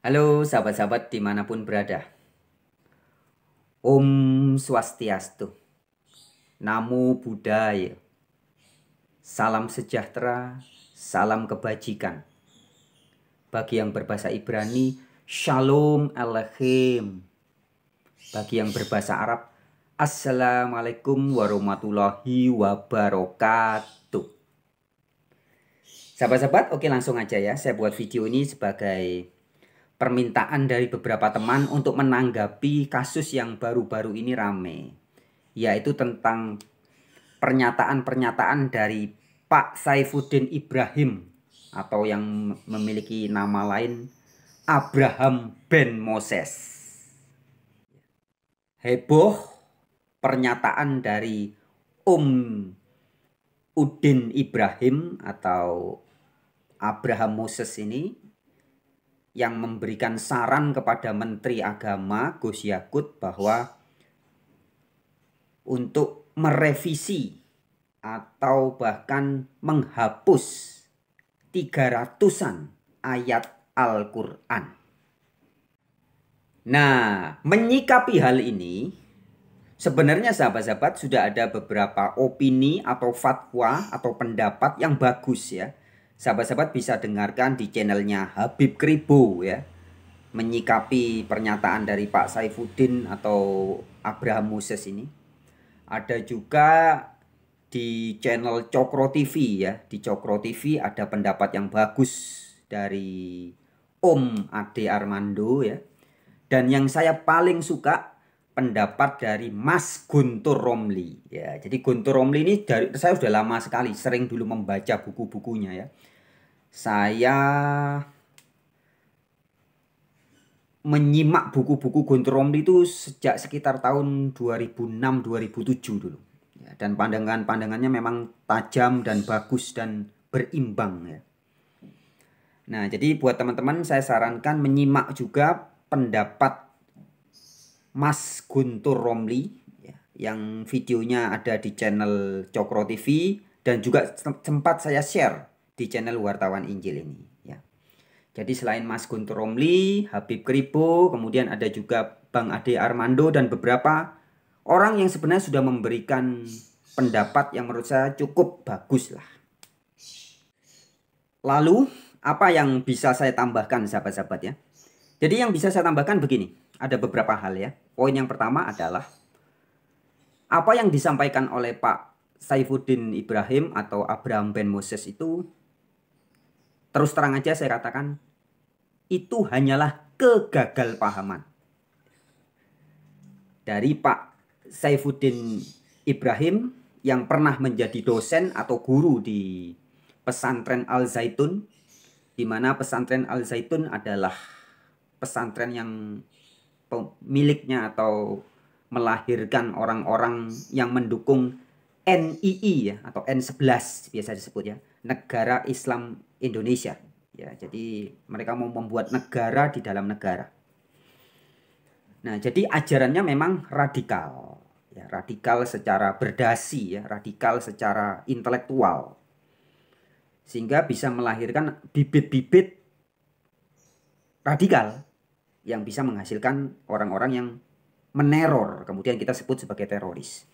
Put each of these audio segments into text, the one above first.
Halo sahabat-sahabat dimanapun berada. Om Swastiastu, Namo Buddhaya, salam sejahtera, salam kebajikan. Bagi yang berbahasa Ibrani, Shalom Aleichem. Bagi yang berbahasa Arab, Assalamualaikum warahmatullahi wabarakatuh. Sahabat-sahabat, oke langsung aja ya. Saya buat video ini sebagai permintaan dari beberapa teman untuk menanggapi kasus yang baru-baru ini rame, yaitu tentang pernyataan-pernyataan dari Pak Saifuddin Ibrahim atau yang memiliki nama lain Abraham Ben Moses. Heboh pernyataan dari Om Udin Ibrahim atau Abraham Moses ini yang memberikan saran kepada Menteri Agama Gus Yakut bahwa untuk merevisi atau bahkan menghapus 300-an ayat Al-Quran. Nah, menyikapi hal ini, sebenarnya sahabat-sahabat sudah ada beberapa opini atau fatwa atau pendapat yang bagus ya. Sahabat-sahabat bisa dengarkan di channelnya Habib Kribo ya. Menyikapi pernyataan dari Pak Saifuddin atau Abraham Moses ini. Ada juga di channel Cokro TV ya. Di Cokro TV ada pendapat yang bagus dari Om Ade Armando ya. Dan yang saya paling suka pendapat dari Mas Guntur Romli ya. Jadi Guntur Romli ini saya sudah lama sekali sering dulu membaca buku-bukunya ya. Saya menyimak buku-buku Guntur Romli itu sejak sekitar tahun 2006-2007 dulu. Ya, dan pandangan-pandangannya memang tajam dan bagus dan berimbang ya. Nah, jadi buat teman-teman saya sarankan menyimak juga pendapat Mas Guntur Romli ya, yang videonya ada di channel Cokro TV dan juga sempat saya share di channel Wartawan Injil ini ya. Jadi selain Mas Guntur Romli, Habib Kribo, kemudian ada juga Bang Ade Armando dan beberapa orang yang sebenarnya sudah memberikan pendapat yang menurut saya cukup bagus lah. Lalu apa yang bisa saya tambahkan sahabat-sahabat ya? Jadi yang bisa saya tambahkan begini, ada beberapa hal ya. Poin yang pertama adalah apa yang disampaikan oleh Pak Saifuddin Ibrahim atau Abraham Ben Moses itu terus terang aja saya katakan itu hanyalah kegagalpahaman dari Pak Saifuddin Ibrahim yang pernah menjadi dosen atau guru di pesantren Al Zaitun, di mana pesantren Al Zaitun adalah pesantren yang pemiliknya atau melahirkan orang-orang yang mendukung NII ya atau N11 biasa disebut ya, Negara Islam Indonesia ya. Jadi mereka mau membuat negara di dalam negara. Nah, jadi ajarannya memang radikal ya, radikal secara berdasi ya, radikal secara intelektual. Sehingga bisa melahirkan bibit-bibit radikal yang bisa menghasilkan orang-orang yang meneror, kemudian kita sebut sebagai teroris.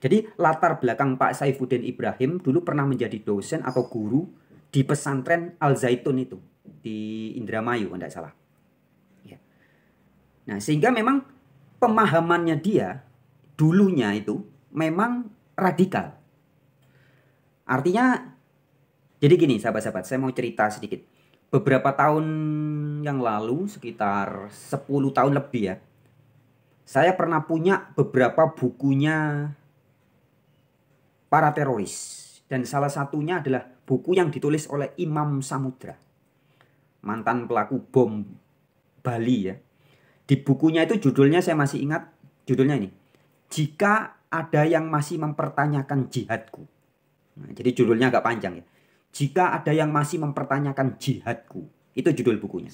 Jadi latar belakang Pak Saifuddin Ibrahim dulu pernah menjadi dosen atau guru di pesantren Al Zaitun itu di Indramayu, kalau tidak salah. Ya. Nah, sehingga memang pemahamannya dia dulunya itu memang radikal. Artinya, jadi gini sahabat-sahabat, saya mau cerita sedikit. Beberapa tahun yang lalu, sekitar 10 tahun lebih ya, saya pernah punya beberapa bukunya para teroris. Dan salah satunya adalah buku yang ditulis oleh Imam Samudra, mantan pelaku bom Bali ya. Di bukunya itu judulnya saya masih ingat, judulnya ini, Jika Ada Yang Masih Mempertanyakan Jihadku. Nah, jadi judulnya agak panjang ya. Jika Ada Yang Masih Mempertanyakan Jihadku. Itu judul bukunya.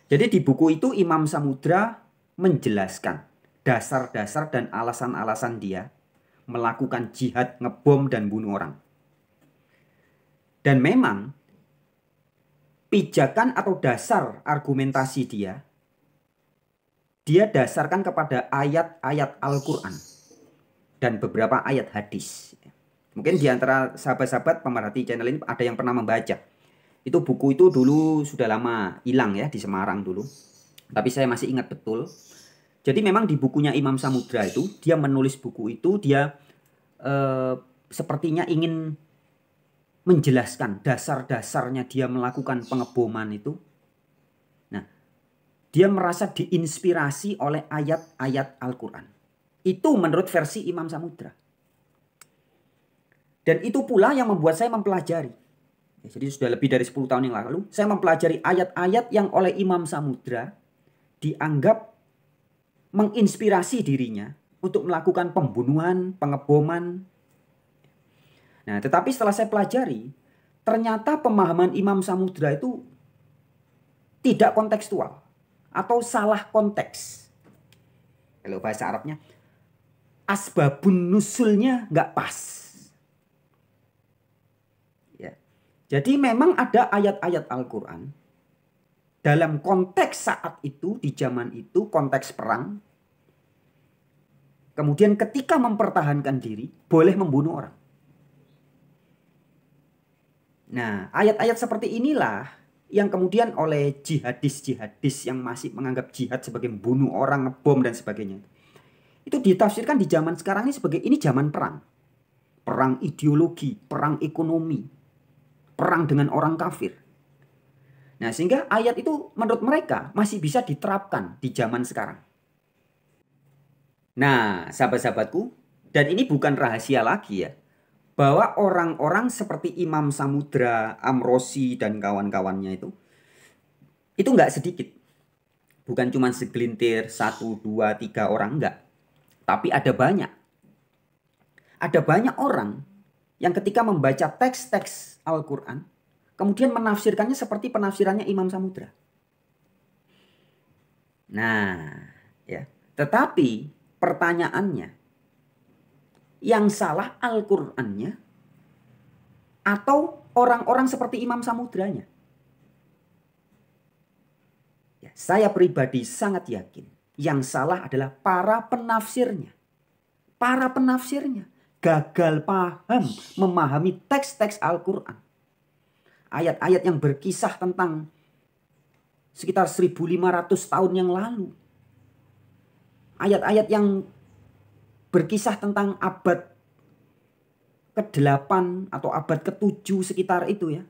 Jadi di buku itu Imam Samudra menjelaskan dasar-dasar dan alasan-alasan dia melakukan jihad, ngebom dan bunuh orang. Dan memang pijakan atau dasar argumentasi dia dasarkan kepada ayat-ayat Al-Quran dan beberapa ayat hadis. Mungkin di antara sahabat-sahabat pemerhati channel ini ada yang pernah membaca. Itu buku itu dulu sudah lama hilang ya di Semarang dulu. Tapi saya masih ingat betul. Jadi memang di bukunya Imam Samudra itu, dia menulis buku itu, dia sepertinya ingin menjelaskan dasar-dasarnya dia melakukan pengeboman itu. Nah, dia merasa diinspirasi oleh ayat-ayat Al-Quran. Itu menurut versi Imam Samudra. Dan itu pula yang membuat saya mempelajari. Jadi sudah lebih dari 10 tahun yang lalu, saya mempelajari ayat-ayat yang oleh Imam Samudra dianggap menginspirasi dirinya untuk melakukan pembunuhan, pengeboman. Nah, tetapi setelah saya pelajari, ternyata pemahaman Imam Samudra itu tidak kontekstual atau salah konteks. Kalau bahasa Arabnya, asbabun nusulnya nggak pas. Jadi memang ada ayat-ayat Al-Quran dalam konteks saat itu, di zaman itu, konteks perang. Kemudian ketika mempertahankan diri, boleh membunuh orang. Nah, ayat-ayat seperti inilah yang kemudian oleh jihadis-jihadis yang masih menganggap jihad sebagai membunuh orang, ngebom dan sebagainya. Itu ditafsirkan di zaman sekarang ini sebagai ini zaman perang. Perang ideologi, perang ekonomi. Perang dengan orang kafir. Nah, sehingga ayat itu menurut mereka masih bisa diterapkan di zaman sekarang. Nah, sahabat-sahabatku, dan ini bukan rahasia lagi ya, bahwa orang-orang seperti Imam Samudra, Amrosi, dan kawan-kawannya itu nggak sedikit. Bukan cuma segelintir, 1, 2, 3 orang, enggak. Tapi ada banyak. Ada banyak orang yang ketika membaca teks-teks Al-Quran, kemudian menafsirkannya seperti penafsirannya Imam Samudra. Nah, ya. Tetapi pertanyaannya, yang salah Al-Qur'annya atau orang-orang seperti Imam Samudranya? Ya, saya pribadi sangat yakin yang salah adalah para penafsirnya. Para penafsirnya gagal paham memahami teks-teks Al-Quran. Ayat-ayat yang berkisah tentang sekitar 1500 tahun yang lalu. Ayat-ayat yang berkisah tentang abad ke-8 atau abad ke-7 sekitar itu ya.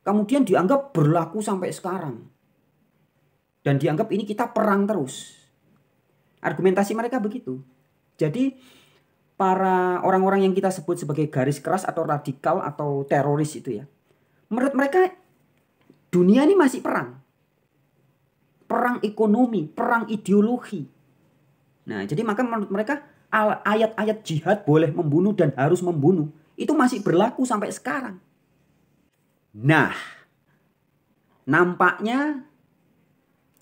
Kemudian dianggap berlaku sampai sekarang. Dan dianggap ini kita perang terus. Argumentasi mereka begitu. Jadi para orang-orang yang kita sebut sebagai garis keras atau radikal atau teroris itu ya. Menurut mereka dunia ini masih perang. Perang ekonomi, perang ideologi. Nah, jadi maka menurut mereka ayat-ayat jihad boleh membunuh dan harus membunuh itu masih berlaku sampai sekarang. Nah, nampaknya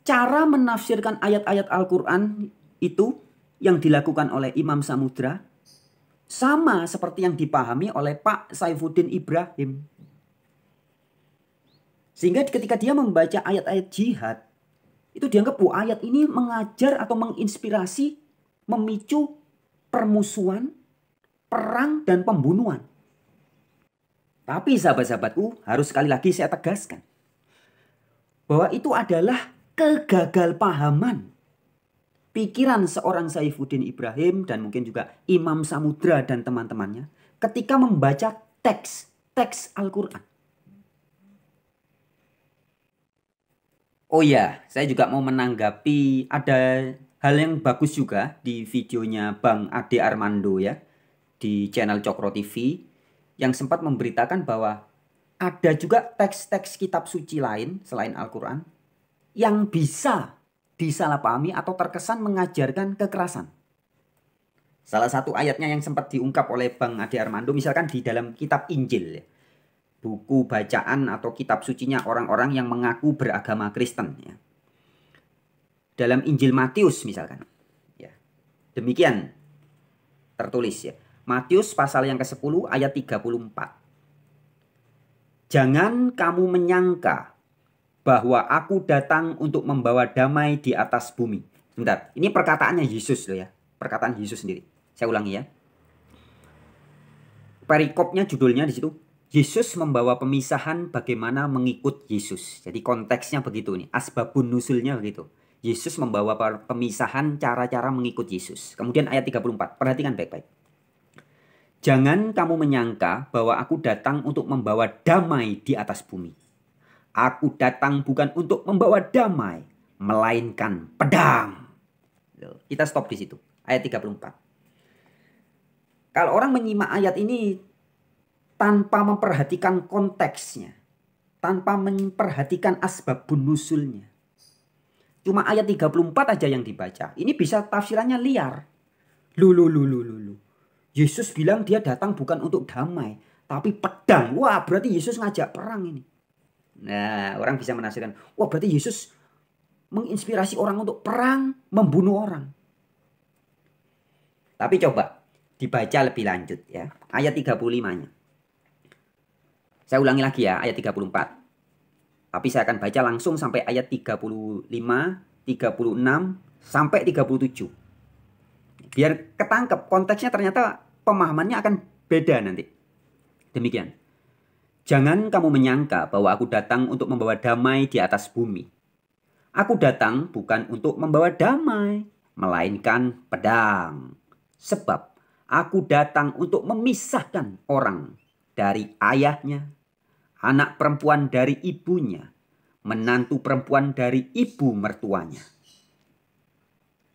cara menafsirkan ayat-ayat Al-Quran itu yang dilakukan oleh Imam Samudra sama seperti yang dipahami oleh Pak Saifuddin Ibrahim. Sehingga ketika dia membaca ayat-ayat jihad, itu dianggap bahwa ayat ini mengajar atau menginspirasi, memicu permusuhan, perang, dan pembunuhan. Tapi sahabat-sahabatku, harus sekali lagi saya tegaskan bahwa itu adalah kegagalpahaman pikiran seorang Saifuddin Ibrahim dan mungkin juga Imam Samudra dan teman-temannya ketika membaca teks Al-Quran. Oh ya, saya juga mau menanggapi ada hal yang bagus juga di videonya Bang Ade Armando ya di channel Cokro TV yang sempat memberitakan bahwa ada juga teks-teks kitab suci lain selain Al-Quran yang bisa disalahpahami atau terkesan mengajarkan kekerasan. Salah satu ayatnya yang sempat diungkap oleh Bang Ade Armando misalkan di dalam kitab Injil ya. Buku bacaan atau kitab sucinya orang-orang yang mengaku beragama Kristen ya. Dalam Injil Matius misalkan ya. Demikian tertulis ya. Matius pasal yang ke-10 ayat 34. Jangan kamu menyangka bahwa aku datang untuk membawa damai di atas bumi. Sebentar, ini perkataannya Yesus loh ya. Perkataan Yesus sendiri. Saya ulangi ya. Perikopnya judulnya di situ, Yesus membawa pemisahan bagaimana mengikut Yesus. Jadi konteksnya begitu nih, asbabun nusulnya begitu. Yesus membawa pemisahan cara-cara mengikut Yesus. Kemudian ayat 34, perhatikan baik-baik. Jangan kamu menyangka bahwa aku datang untuk membawa damai di atas bumi. Aku datang bukan untuk membawa damai, melainkan pedang. Kita stop di situ, ayat 34. Kalau orang menyimak ayat ini tanpa memperhatikan konteksnya, tanpa memperhatikan asbabun nusulnya, cuma ayat 34 aja yang dibaca, ini bisa tafsirannya liar. Lu. Yesus bilang dia datang bukan untuk damai, tapi pedang. Wah, berarti Yesus ngajak perang ini. Nah, orang bisa menafsirkan, wah berarti Yesus menginspirasi orang untuk perang, membunuh orang. Tapi coba dibaca lebih lanjut ya. Ayat 35-nya. Saya ulangi lagi ya, ayat 34. Tapi saya akan baca langsung sampai ayat 35, 36, sampai 37. Biar ketangkep konteksnya, ternyata pemahamannya akan beda nanti. Demikian. Jangan kamu menyangka bahwa aku datang untuk membawa damai di atas bumi. Aku datang bukan untuk membawa damai, melainkan pedang. Sebab aku datang untuk memisahkan orang dari ayahnya, anak perempuan dari ibunya, menantu perempuan dari ibu mertuanya.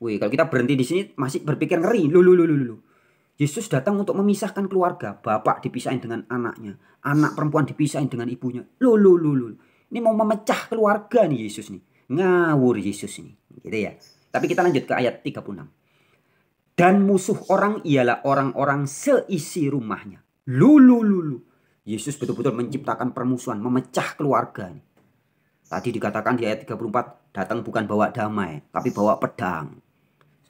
Wih, kalau kita berhenti di sini masih berpikir ngeri. Lu. Yesus datang untuk memisahkan keluarga. Bapak dipisahin dengan anaknya, anak perempuan dipisahin dengan ibunya. Lu. Ini mau memecah keluarga nih Yesus nih. Ngawur Yesus ini. Gitu ya. Tapi kita lanjut ke ayat 36. Dan musuh orang ialah orang-orang seisi rumahnya. Lu. Yesus betul-betul menciptakan permusuhan, memecah keluarga. Tadi dikatakan di ayat 34, datang bukan bawa damai, tapi bawa pedang.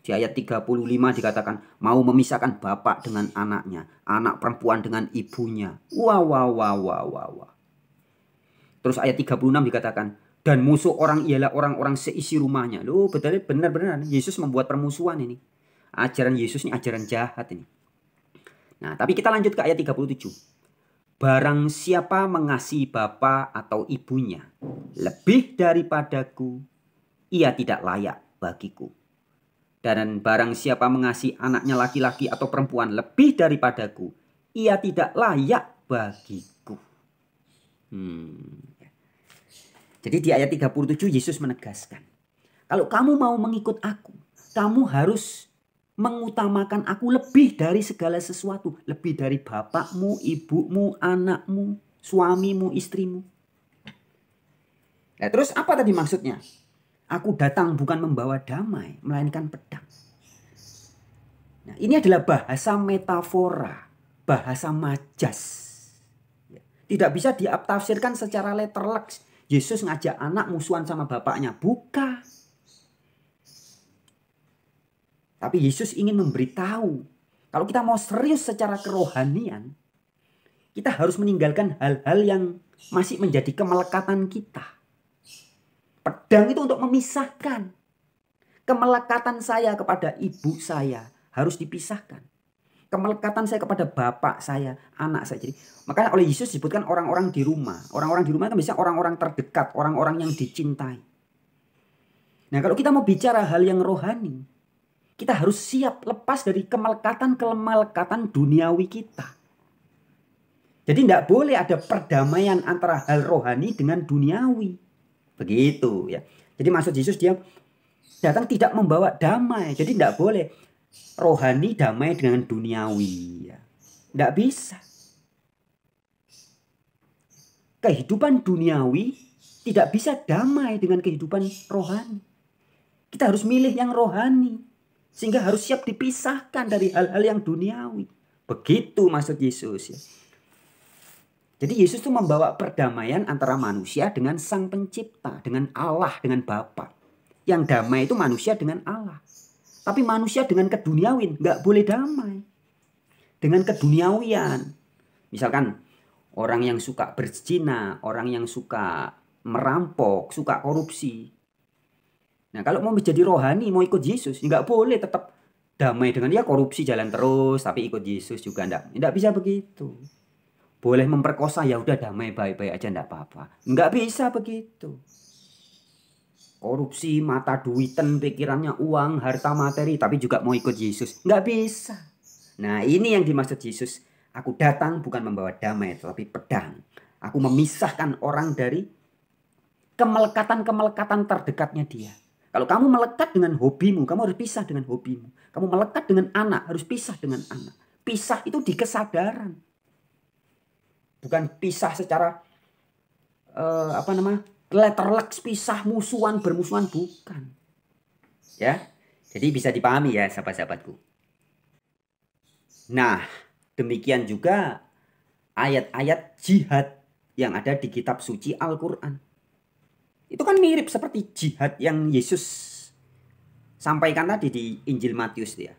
Di ayat 35 dikatakan mau memisahkan bapak dengan anaknya, anak perempuan dengan ibunya. Wah. Terus ayat 36 dikatakan, dan musuh orang ialah orang-orang seisi rumahnya. Loh, benar-benar Yesus membuat permusuhan ini. Ajaran Yesus ini ajaran jahat ini. Nah, tapi kita lanjut ke ayat 37. Barang siapa mengasihi bapa atau ibunya lebih daripadaku, ia tidak layak bagiku. Dan barang siapa mengasihi anaknya laki-laki atau perempuan lebih daripadaku, ia tidak layak bagiku. Jadi di ayat 37 Yesus menegaskan, kalau kamu mau mengikut aku, kamu harus mengutamakan aku lebih dari segala sesuatu. Lebih dari bapakmu, ibumu, anakmu, suamimu, istrimu. Nah, terus apa tadi maksudnya? Aku datang bukan membawa damai, melainkan pedang. Nah, ini adalah bahasa metafora, bahasa majas. Tidak bisa ditafsirkan secara letterlek. Yesus ngajak anak musuhan sama bapaknya. Bukan. Tapi Yesus ingin memberitahu, kalau kita mau serius secara kerohanian, kita harus meninggalkan hal-hal yang masih menjadi kemelekatan kita. Pedang itu untuk memisahkan. Kemelekatan saya kepada ibu saya harus dipisahkan. Kemelekatan saya kepada bapak saya, anak saya. Jadi, makanya oleh Yesus disebutkan orang-orang di rumah. Orang-orang di rumah kan bisa orang-orang terdekat, orang-orang yang dicintai. Nah, kalau kita mau bicara hal yang rohani, kita harus siap lepas dari kemelekatan duniawi kita. Jadi tidak boleh ada perdamaian antara hal rohani dengan duniawi. Begitu ya. Jadi maksud Yesus dia datang tidak membawa damai. Jadi tidak boleh rohani damai dengan duniawi. Ya. Tidak bisa. Kehidupan duniawi tidak bisa damai dengan kehidupan rohani. Kita harus milih yang rohani. Sehingga harus siap dipisahkan dari hal-hal yang duniawi. Begitu maksud Yesus ya. Jadi Yesus itu membawa perdamaian antara manusia dengan Sang Pencipta, dengan Allah, dengan Bapa. Yang damai itu manusia dengan Allah. Tapi manusia dengan keduniawian nggak boleh damai. Dengan keduniawian. Misalkan orang yang suka berzina, orang yang suka merampok, suka korupsi. Nah, kalau mau menjadi rohani, mau ikut Yesus, nggak boleh tetap damai dengan dia korupsi jalan terus, tapi ikut Yesus juga nggak bisa begitu. Boleh memperkosa, ya udah damai baik-baik aja nggak apa-apa. Nggak bisa begitu. Korupsi, mata duitan, pikirannya uang, harta materi, tapi juga mau ikut Yesus. Nggak bisa. Nah, ini yang dimaksud Yesus. Aku datang bukan membawa damai, tetapi pedang. Aku memisahkan orang dari kemelekatan-kemelekatan terdekatnya dia. Kalau kamu melekat dengan hobimu, kamu harus pisah dengan hobimu. Kamu melekat dengan anak, harus pisah dengan anak. Pisah itu di kesadaran. Bukan pisah secara letterleks, pisah musuhan, bermusuhan, bukan. Ya. Jadi bisa dipahami ya sahabat-sahabatku. Nah, demikian juga ayat-ayat jihad yang ada di kitab suci Al-Quran. Itu kan mirip seperti jihad yang Yesus sampaikan tadi di Injil Matius ya.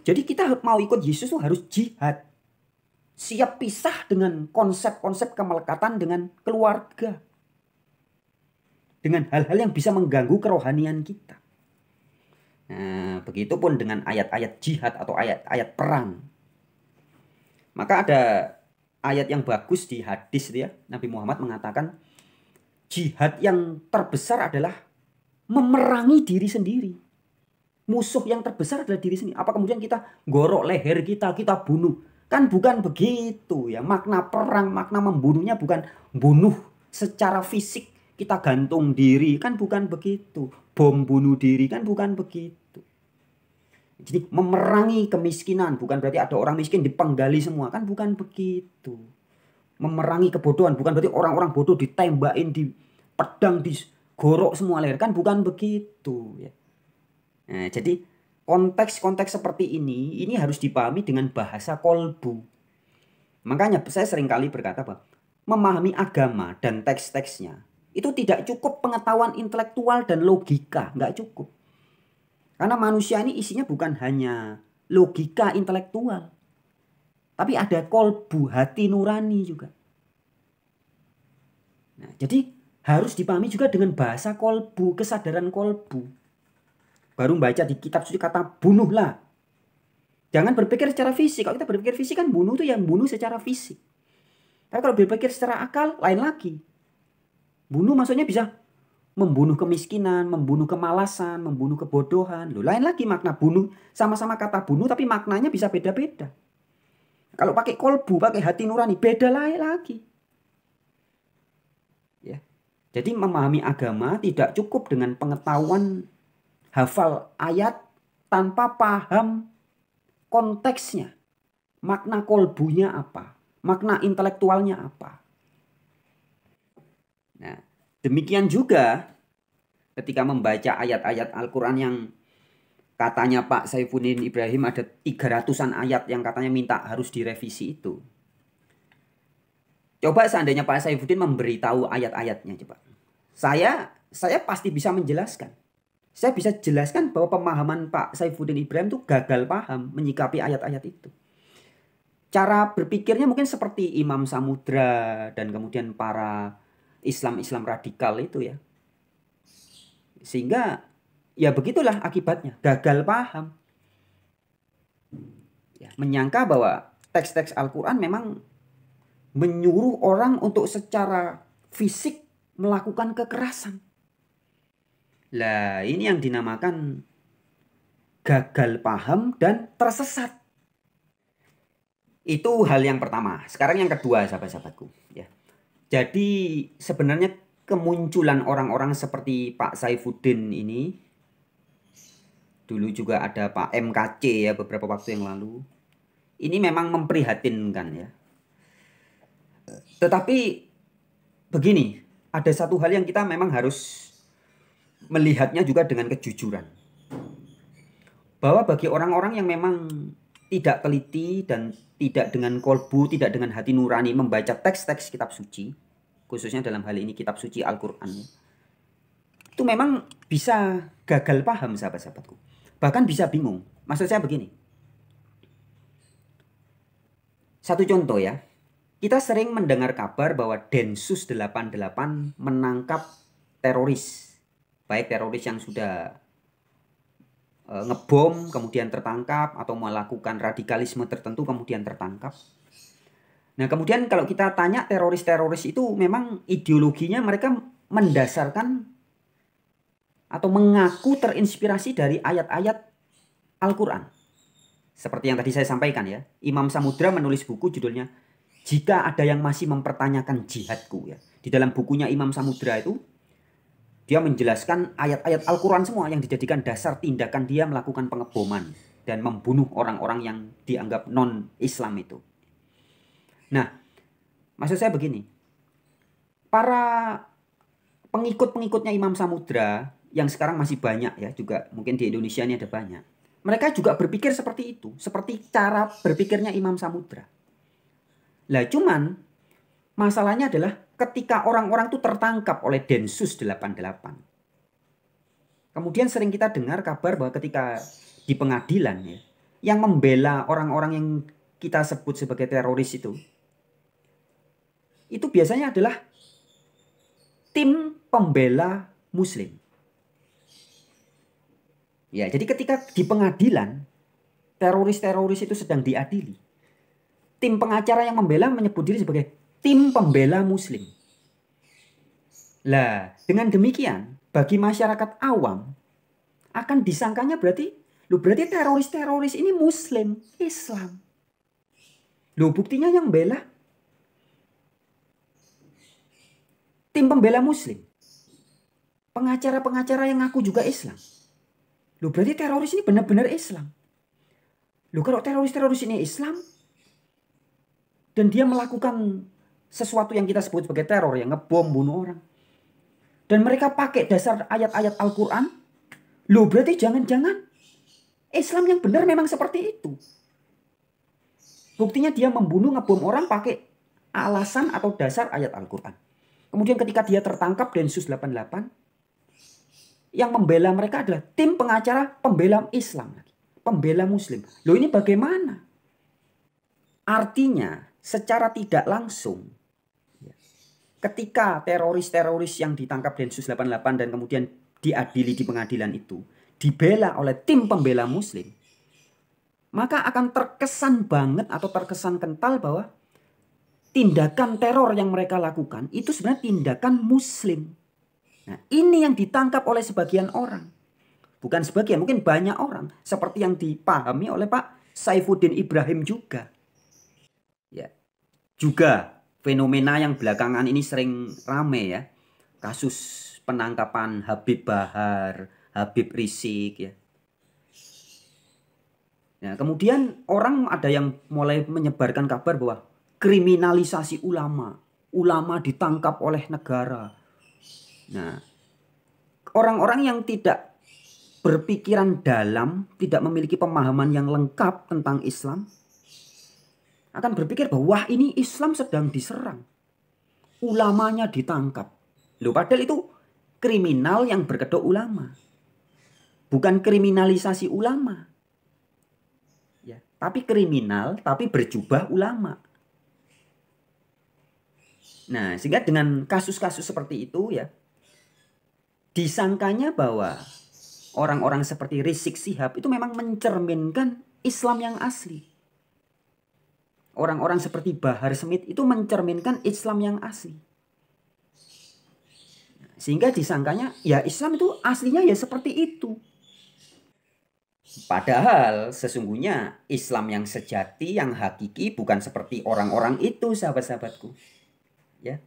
Jadi kita mau ikut Yesus tuh harus jihad. Siap pisah dengan konsep-konsep kemelekatan dengan keluarga. Dengan hal-hal yang bisa mengganggu kerohanian kita. Nah, begitupun dengan ayat-ayat jihad atau ayat-ayat perang. Maka ada ayat yang bagus di hadis ya. Nabi Muhammad mengatakan jihad yang terbesar adalah memerangi diri sendiri. Musuh yang terbesar adalah diri sendiri. Apa kemudian kita gorok leher kita bunuh? Kan bukan begitu ya. Makna perang, makna membunuhnya bukan bunuh secara fisik. Kita gantung diri, kan bukan begitu. Bom bunuh diri, kan bukan begitu. Jadi memerangi kemiskinan, bukan berarti ada orang miskin dipenggali semua, kan bukan begitu. Memerangi kebodohan, bukan berarti orang-orang bodoh ditembakin, di pedang, digorok semua leher, kan bukan begitu. Ya. Nah, jadi konteks-konteks seperti ini harus dipahami dengan bahasa kolbu. Makanya saya seringkali berkata bahwa memahami agama dan teks-teksnya itu tidak cukup pengetahuan intelektual dan logika, nggak cukup. Karena manusia ini isinya bukan hanya logika intelektual, tapi ada kolbu, hati nurani juga. Nah, jadi harus dipahami juga dengan bahasa kolbu, kesadaran kolbu. Baru baca di kitab suci kata bunuhlah. Jangan berpikir secara fisik. Kalau kita berpikir fisik kan bunuh itu yang bunuh secara fisik. Tapi kalau berpikir secara akal lain lagi. Bunuh maksudnya bisa membunuh kemiskinan, membunuh kemalasan, membunuh kebodohan. Loh, lain lagi makna bunuh. Sama-sama kata bunuh tapi maknanya bisa beda-beda. Kalau pakai kolbu, pakai hati nurani, beda lain lagi. Ya. Jadi memahami agama tidak cukup dengan pengetahuan hafal ayat tanpa paham konteksnya. Makna kolbunya apa? Makna intelektualnya apa? Nah, demikian juga ketika membaca ayat-ayat Al-Quran yang katanya Pak Saifuddin Ibrahim ada 300-an ayat yang katanya minta harus direvisi itu. Coba seandainya Pak Saifuddin memberitahu ayat-ayatnya coba. Saya pasti bisa menjelaskan. Saya bisa jelaskan bahwa pemahaman Pak Saifuddin Ibrahim itu gagal paham menyikapi ayat-ayat itu. Cara berpikirnya mungkin seperti Imam Samudra dan kemudian para Islam radikal itu ya. Sehingga ya begitulah akibatnya, gagal paham. Ya, menyangka bahwa teks-teks Al-Quran memang menyuruh orang untuk secara fisik melakukan kekerasan. Lah ini yang dinamakan gagal paham dan tersesat. Itu hal yang pertama. Sekarang yang kedua sahabat-sahabatku. Ya. Jadi sebenarnya kemunculan orang-orang seperti Pak Saifuddin ini, dulu juga ada Pak MKC ya beberapa waktu yang lalu, ini memang memprihatinkan ya. Tetapi begini, ada satu hal yang kita memang harus melihatnya juga dengan kejujuran. Bahwa bagi orang-orang yang memang tidak teliti dan tidak dengan kolbu, tidak dengan hati nurani membaca teks-teks kitab suci, khususnya dalam hal ini kitab suci Al-Quran, itu memang bisa gagal paham sahabat-sahabatku. Bahkan bisa bingung. Maksud saya begini. Satu contoh ya. Kita sering mendengar kabar bahwa Densus 88 menangkap teroris. Baik teroris yang sudah ngebom kemudian tertangkap atau melakukan radikalisme tertentu kemudian tertangkap. Nah, kemudian kalau kita tanya teroris-teroris itu memang ideologinya mereka mendasarkan atau mengaku terinspirasi dari ayat-ayat Al-Quran. Seperti yang tadi saya sampaikan ya. Imam Samudra menulis buku judulnya Jika Ada Yang Masih Mempertanyakan Jihadku ya. Di dalam bukunya Imam Samudra itu dia menjelaskan ayat-ayat Al-Quran semua yang dijadikan dasar tindakan dia melakukan pengeboman dan membunuh orang-orang yang dianggap non-Islam itu. Nah, maksud saya begini. Para pengikut-pengikutnya Imam Samudra yang sekarang masih banyak ya, juga mungkin di Indonesia ini ada banyak. Mereka juga berpikir seperti itu, seperti cara berpikirnya Imam Samudra. Lah cuman masalahnya adalah ketika orang-orang itu tertangkap oleh Densus 88. Kemudian sering kita dengar kabar bahwa ketika di pengadilan ya, yang membela orang-orang yang kita sebut sebagai teroris itu biasanya adalah tim pembela Muslim. Ya, jadi ketika di pengadilan teroris-teroris itu sedang diadili, tim pengacara yang membela menyebut diri sebagai tim pembela Muslim. Lah, dengan demikian bagi masyarakat awam akan disangkanya berarti teroris-teroris ini Muslim, Islam. Loh, buktinya yang bela tim pembela Muslim. Pengacara-pengacara yang ngaku juga Islam. Loh, berarti teroris ini benar-benar Islam. Loh, kalau teroris-teroris ini Islam dan dia melakukan sesuatu yang kita sebut sebagai teror, yang ngebom, bunuh orang, dan mereka pakai dasar ayat-ayat Al-Quran, loh berarti jangan-jangan Islam yang benar memang seperti itu. Buktinya dia membunuh, ngebom orang pakai alasan atau dasar ayat Al-Quran. Kemudian ketika dia tertangkap Densus 88, yang membela mereka adalah tim pengacara pembela Islam, pembela Muslim. Loh, ini bagaimana? Artinya secara tidak langsung ketika teroris-teroris yang ditangkap Densus 88 dan kemudian diadili di pengadilan itu dibela oleh tim pembela Muslim, maka akan terkesan banget atau terkesan kental bahwa tindakan teror yang mereka lakukan itu sebenarnya tindakan Muslim. Nah, ini yang ditangkap oleh sebagian orang. Bukan sebagian, mungkin banyak orang. Seperti yang dipahami oleh Pak Saifuddin Ibrahim juga. Ya. Juga fenomena yang belakangan ini sering rame ya. Kasus penangkapan Habib Bahar, Habib Rizik ya. Nah, kemudian orang ada yang mulai menyebarkan kabar bahwa kriminalisasi ulama. Ulama ditangkap oleh negara. Nah, orang-orang yang tidak berpikiran dalam, tidak memiliki pemahaman yang lengkap tentang Islam, akan berpikir bahwa wah, ini Islam sedang diserang. Ulamanya ditangkap. Loh, padahal itu kriminal yang berkedok ulama. Bukan kriminalisasi ulama. Ya, tapi kriminal, tapi berjubah ulama. Nah, sehingga dengan kasus-kasus seperti itu ya, disangkanya bahwa orang-orang seperti Rizik Syihab itu memang mencerminkan Islam yang asli. Orang-orang seperti Bahar Smith itu mencerminkan Islam yang asli. Sehingga disangkanya ya Islam itu aslinya ya seperti itu. Padahal sesungguhnya Islam yang sejati, yang hakiki bukan seperti orang-orang itu, sahabat-sahabatku. Ya.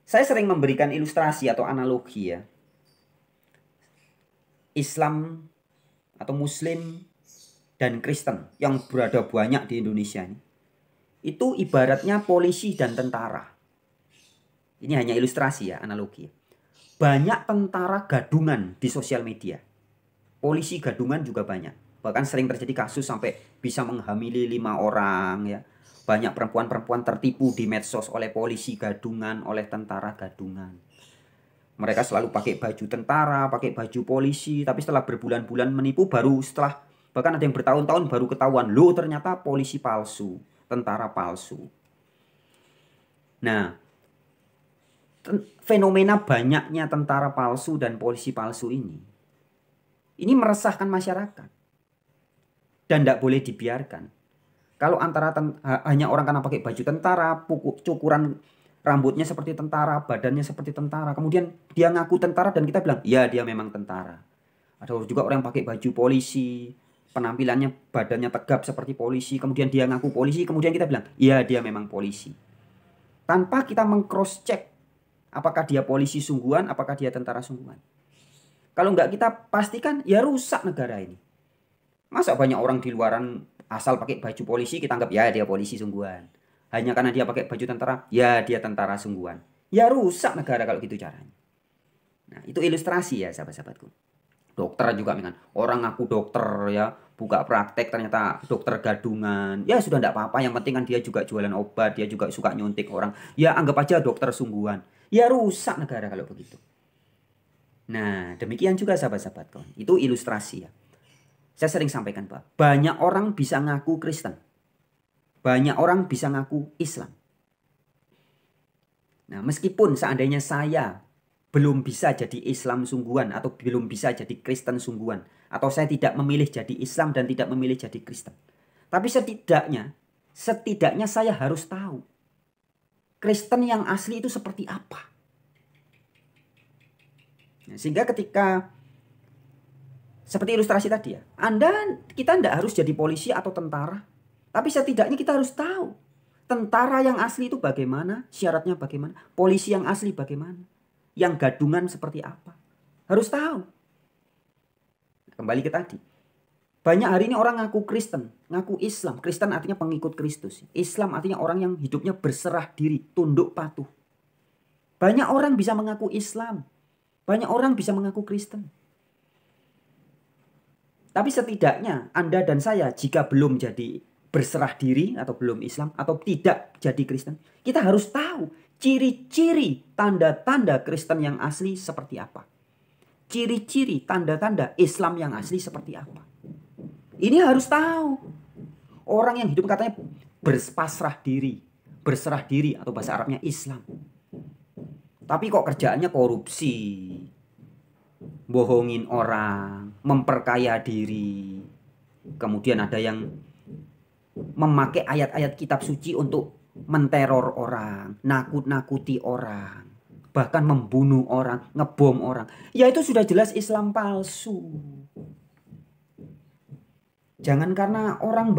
Saya sering memberikan ilustrasi atau analogi ya. Islam atau Muslim dan Kristen yang berada banyak di Indonesia ini, itu ibaratnya polisi dan tentara. Ini hanya ilustrasi ya, analogi. Banyak tentara gadungan di sosial media. Polisi gadungan juga banyak. Bahkan sering terjadi kasus sampai bisa menghamili 5 orang ya. Banyak perempuan-perempuan tertipu di medsos oleh polisi gadungan, oleh tentara gadungan. Mereka selalu pakai baju tentara, pakai baju polisi, tapi setelah berbulan-bulan menipu baru setelah bahkan ada yang bertahun-tahun baru ketahuan, loh ternyata polisi palsu. tentara palsu. Nah, fenomena banyaknya tentara palsu dan polisi palsu ini meresahkan masyarakat dan tidak boleh dibiarkan. Kalau antara hanya orang karena pakai baju tentara, cukuran rambutnya seperti tentara, badannya seperti tentara, kemudian dia ngaku tentara dan kita bilang, ya dia memang tentara. Ada juga orang yang pakai baju polisi, penampilannya badannya tegap seperti polisi, kemudian dia ngaku polisi, kemudian kita bilang, ya dia memang polisi. Tanpa kita meng-cross check apakah dia polisi sungguhan, apakah dia tentara sungguhan. Kalau nggak kita pastikan, ya rusak negara ini. Masa banyak orang di luaran asal pakai baju polisi, kita anggap ya dia polisi sungguhan. Hanya karena dia pakai baju tentara, ya dia tentara sungguhan. Ya rusak negara kalau gitu caranya. Nah, itu ilustrasi ya sahabat-sahabatku. Dokter juga kan, orang ngaku dokter ya, buka praktek ternyata dokter gadungan. Ya sudah enggak apa-apa, yang penting kan dia juga jualan obat, dia juga suka nyuntik orang. Ya anggap aja dokter sungguhan. Ya rusak negara kalau begitu. Nah, demikian juga sahabat-sahabatku. Itu ilustrasi ya. Saya sering sampaikan bahwa banyak orang bisa ngaku Kristen. Banyak orang bisa ngaku Islam. Nah, meskipun seandainya saya belum bisa jadi Islam sungguhan atau belum bisa jadi Kristen sungguhan, atau saya tidak memilih jadi Islam dan tidak memilih jadi Kristen. Tapi setidaknya saya harus tahu Kristen yang asli itu seperti apa. Nah, sehingga ketika seperti ilustrasi tadi ya, kita tidak harus jadi polisi atau tentara, tapi setidaknya kita harus tahu tentara yang asli itu bagaimana, syaratnya bagaimana, polisi yang asli bagaimana, yang gadungan seperti apa. Harus tahu. Kembali ke tadi. Banyak hari ini orang ngaku Kristen, ngaku Islam. Kristen artinya pengikut Kristus. Islam artinya orang yang hidupnya berserah diri, tunduk patuh. Banyak orang bisa mengaku Islam. Banyak orang bisa mengaku Kristen. Tapi setidaknya Anda dan saya jika belum jadi berserah diri atau belum Islam atau tidak jadi Kristen, kita harus tahu ciri-ciri tanda-tanda Kristen yang asli seperti apa. Ciri-ciri tanda-tanda Islam yang asli seperti apa. Ini harus tahu. Orang yang hidup katanya berpasrah diri, berserah diri atau bahasa Arabnya Islam. Tapi kok kerjaannya korupsi, bohongin orang, memperkaya diri. Kemudian ada yang memakai ayat-ayat kitab suci untuk menteror orang, nakut-nakuti orang, bahkan membunuh orang, ngebom orang. Ya itu sudah jelas Islam palsu. Jangan karena orang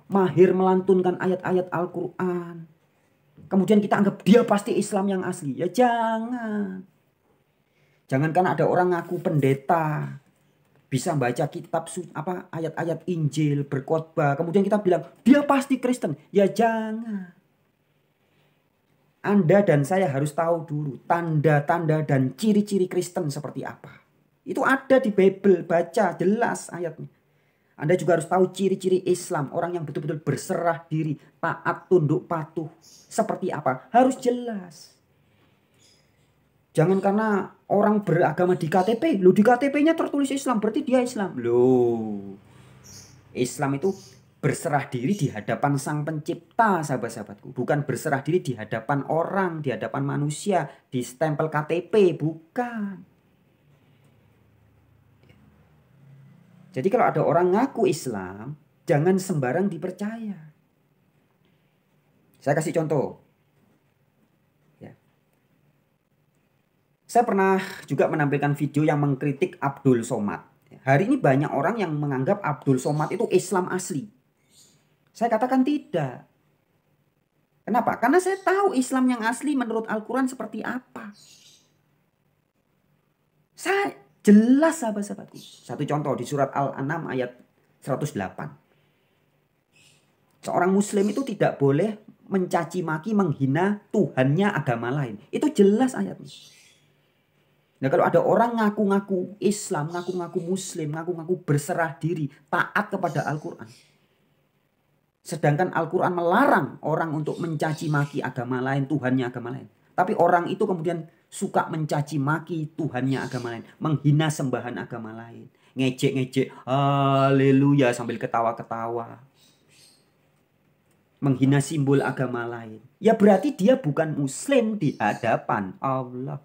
mahir melantunkan ayat-ayat Al-Quran, kemudian kita anggap dia pasti Islam yang asli. Ya jangan. Jangan karena ada orang ngaku pendeta, bisa baca kitab ayat-ayat Injil, berkhotbah, kemudian kita bilang dia pasti Kristen. Ya jangan. Anda dan saya harus tahu dulu tanda-tanda dan ciri-ciri Kristen seperti apa. Itu ada di Bible, baca jelas ayatnya. Anda juga harus tahu ciri-ciri Islam, orang yang betul-betul berserah diri, taat, tunduk, patuh. Seperti apa? Harus jelas. Jangan karena orang beragama di KTP, loh di KTP-nya tertulis Islam, berarti dia Islam. Loh, Islam itu berserah diri di hadapan Sang Pencipta, sahabat-sahabatku. Bukan berserah diri di hadapan orang, di hadapan manusia, di stempel KTP, bukan. Jadi kalau ada orang ngaku Islam, jangan sembarang dipercaya. Saya kasih contoh. Ya. Saya pernah juga menampilkan video yang mengkritik Abdul Somad. Hari ini banyak orang yang menganggap Abdul Somad itu Islam asli. Saya katakan tidak. Kenapa? Karena saya tahu Islam yang asli menurut Al-Quran seperti apa. Saya jelas sahabat-sahabatku. Satu contoh di surat Al-An'am ayat 108. Seorang muslim itu tidak boleh mencaci maki, menghina Tuhannya agama lain. Itu jelas ayatnya. Nah kalau ada orang ngaku-ngaku Islam, ngaku-ngaku muslim, ngaku-ngaku berserah diri, taat kepada Al-Quran. Sedangkan Al-Quran melarang orang untuk mencaci maki agama lain, Tuhannya agama lain. Tapi orang itu kemudian suka mencaci maki Tuhannya agama lain, menghina sembahan agama lain, ngejek-ngejek, haleluya sambil ketawa-ketawa. menghina simbol agama lain, ya berarti dia bukan Muslim di hadapan Allah.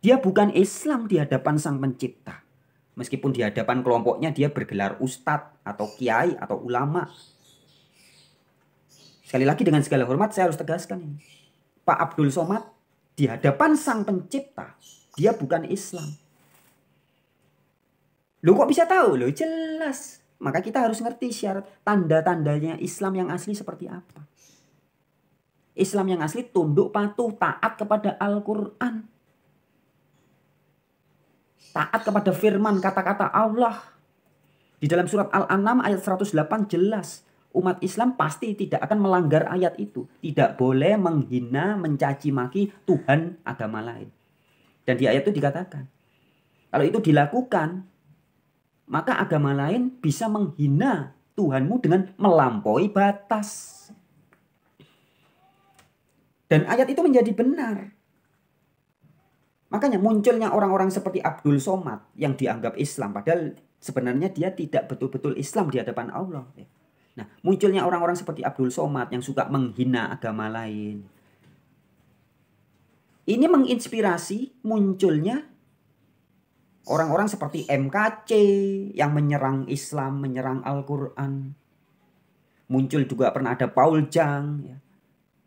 Dia bukan Islam di hadapan Sang Pencipta. Meskipun di hadapan kelompoknya dia bergelar ustadz atau kiai atau ulama. Sekali lagi dengan segala hormat saya harus tegaskan ini. Pak Abdul Somad di hadapan Sang Pencipta, dia bukan Islam. Loh kok bisa tahu? Loh jelas. Maka kita harus ngerti syarat tanda-tandanya Islam yang asli seperti apa. Islam yang asli tunduk patuh taat kepada Al-Quran. Taat kepada firman kata-kata Allah. Di dalam surat Al-An'am ayat 108 jelas. Umat Islam pasti tidak akan melanggar ayat itu. Tidak boleh menghina, mencaci maki Tuhan agama lain. Dan di ayat itu dikatakan, kalau itu dilakukan, maka agama lain bisa menghina Tuhanmu dengan melampaui batas. Dan ayat itu menjadi benar. Makanya munculnya orang-orang seperti Abdul Somad yang dianggap Islam. Padahal sebenarnya dia tidak betul-betul Islam di hadapan Allah. Nah, munculnya orang-orang seperti Abdul Somad yang suka menghina agama lain. Ini menginspirasi munculnya orang-orang seperti MKC yang menyerang Islam, menyerang Al-Quran. Muncul juga pernah ada Paul Jang ya,